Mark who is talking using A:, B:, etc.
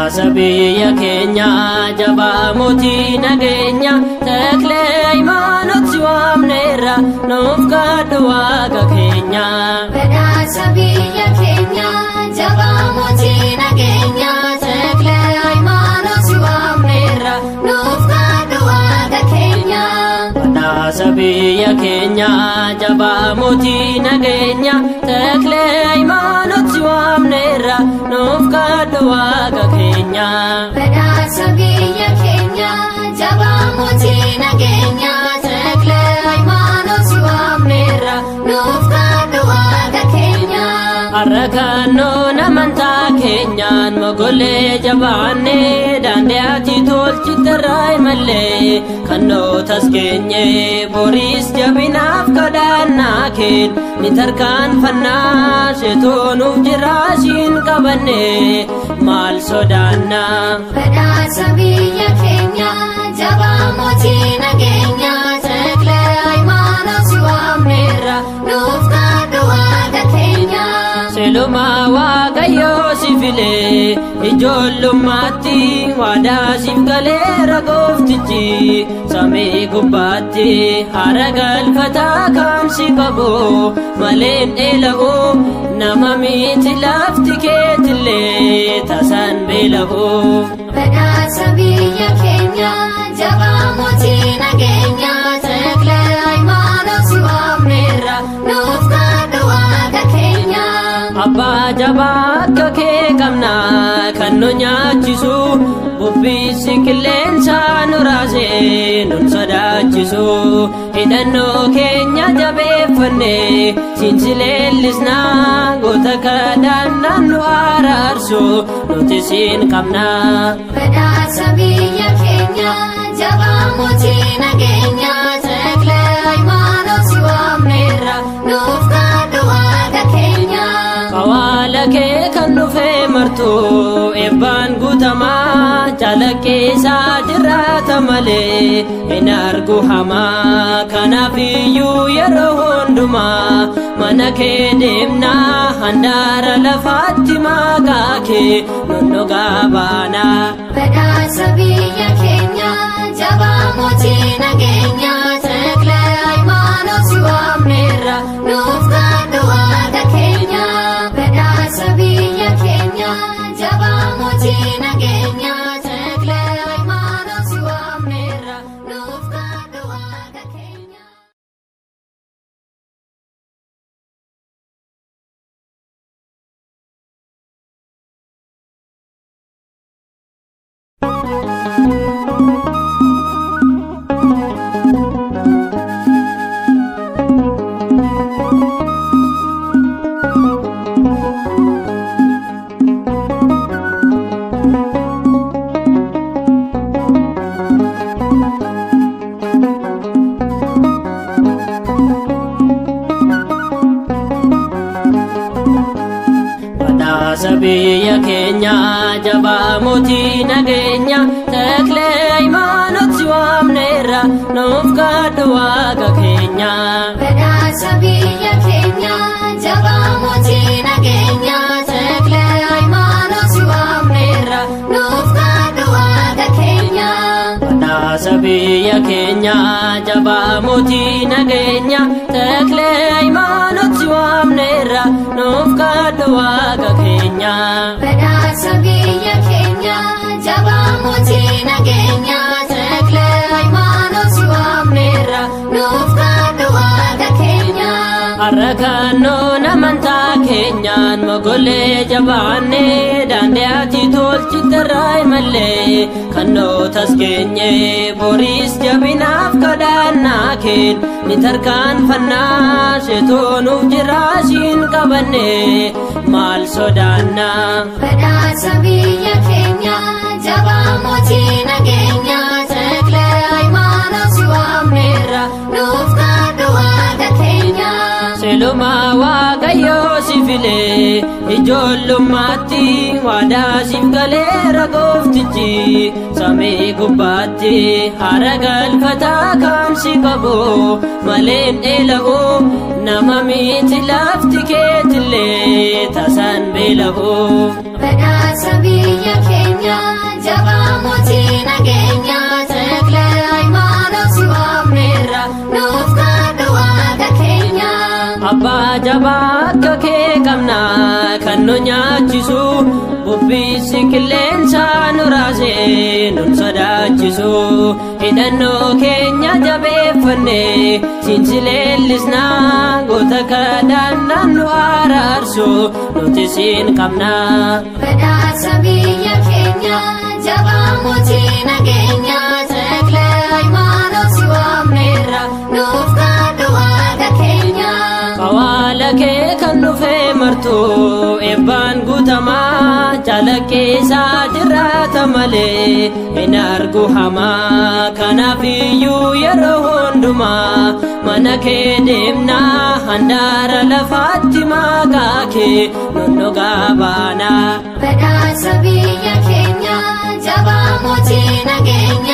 A: Badhaasa biyya keenya jabaa mootii nageenya Taklee Hayimaanot si waamneerra nuuf kadhu Waaqa keenya.
B: Badhaasa biyya keenya jabaa mootii nageenya Taklee Hayimaanot si waamneerra nuuf kadhu Waaqa keenya.
A: Badhaasa biyya keenya jabaa mootii nageenya Taklee Hayimaanot si waamneerra nuuf kadhu Waaqa keenya.
B: Badhaasa biyya keenya jabaa mootii nageenya Taklee Hayimaanot si waamneerra nuuf kadhu Waaqa keenya.
A: Harrakannoon amantaa keenyaan mogolee jabaannee daandii ati tolchiterraa imallee kannootas keenye boriis jabinaaf kadhannaa keen ni tarkaanfannaa sheetoonuuf jiraashiin qabanne maal sodaannaa.
B: Badhaasa biyya keenya jabaa mootii nageenya Taklee Hayimaanot si waamneerra nuuf kadhu Waaqa keenya.
A: Selumaa Waaqayyoo si filee ijoollummaatti waadaa siif galeera gooftichi samii gubbaatti haara galfataa kan si qabu maleen dheela'u nama miti lafti keetillee tasan beela'u.
B: Badhaasa biyya keenya jabaa mootii nageenya Taklee Hayimaanot si waamneerra nuuf kadhu Waaqa keenya.
A: Abbaa jabaa akka kee qabna kan nu nyaachisu bubbisi qilleensa nu raasee nun sodaachisu hidhannoo keenya jabeeffanne siinsi leellisnaa goota kadhannaan nu araarsu nuti siin qabna.
B: Badhaasa biyya keenya jabaa mootii nageenya Taklee Hayimaanot si waamneerra nuuf kadhu Waaqa keenya.
A: Kawaala kee kan dhufee martu eebbaan guutamaa calaqqeessaa jiraata malee hin argu hamaa kanaaf iyyuu yeroo hundumaa mana kee deemnaa handaara lafaatti maqaa kee nunnugaa baana.
B: Badhaasa biyya keenya jabaa mootii nageenya Taklee Hayimaanot si waamneerra nuuf kadhu Waaqa keenya. Badhaasa biyya keenya jabaa mootii nageenya Taklee Hayimaanot si waamneerra nuuf kadhu Waaqa keenya. Badhaasa biyya keenya jabaa mootii nageenya Taklee Hayimaanot si waamneerra nuuf kadhu Waaqa keenya. Badhaasa biyya keenya jabaa mootii nageenya Taklee Hayimaanot si waamneerra nuuf kadhu Waaqa keenya.
A: Badhaasa biyya keenya jabaa mootii nageenya Taklee Hayimaanot si waamneerra nuuf kadhu Waaqa keenya.
B: Badhaasa biyya keenya jabaa mootii nageenya Taklee Hayimaanot si waamneerra nuuf kadhu Waaqa keenya. Harrakannoon amantaa keenyaan mogolee jabaannee daandii ati tolchiterraa imallee kannootas keenye boriis jabinaaf kadhannaa keen ni tarkaanfannaa sheetoonuuf jiraashiin qabanne maal sodaannaa. Badhaasa biyya keenya jabaa mootii nageenya Taklee Hayimaanot si waamneerra nuuf kadhu Waaqa keenya. Selumaa Waaqayyoo si filee ijoollummaatti waadaa siif galeera gooftichi samii gubbaatti haara galfataa kan si qabu maleen dheela'u nama miti lafti keetillee tasan beela'u. Badhaasa biyya keenya
A: jabaa akka kee qabna kan nu nyaachisu bubbisi qilleensa nu raasee nun sodaachisu hidhannoo keenya jabeeffanne siinsi leellisna goota kadhannaan nu araarsu nuti siin qabna.
B: Badhaasa biyya keenya jabaa mootii nageenya Taklee Hayimaanoot si waamneerra nuuf kadhu waaqa keenya.
A: Awwaala kee kan dhufee martuu eebbaan guutamaa chalaqqisaa jiraata malee hin argu hamaa kanaaf iyyuu yeroo hundumaa mana kee deemnaa handaara lafaatti maqaa kee nun dhugaa baana.
B: Badhaasa biyya keenya jabaa mootii nageenya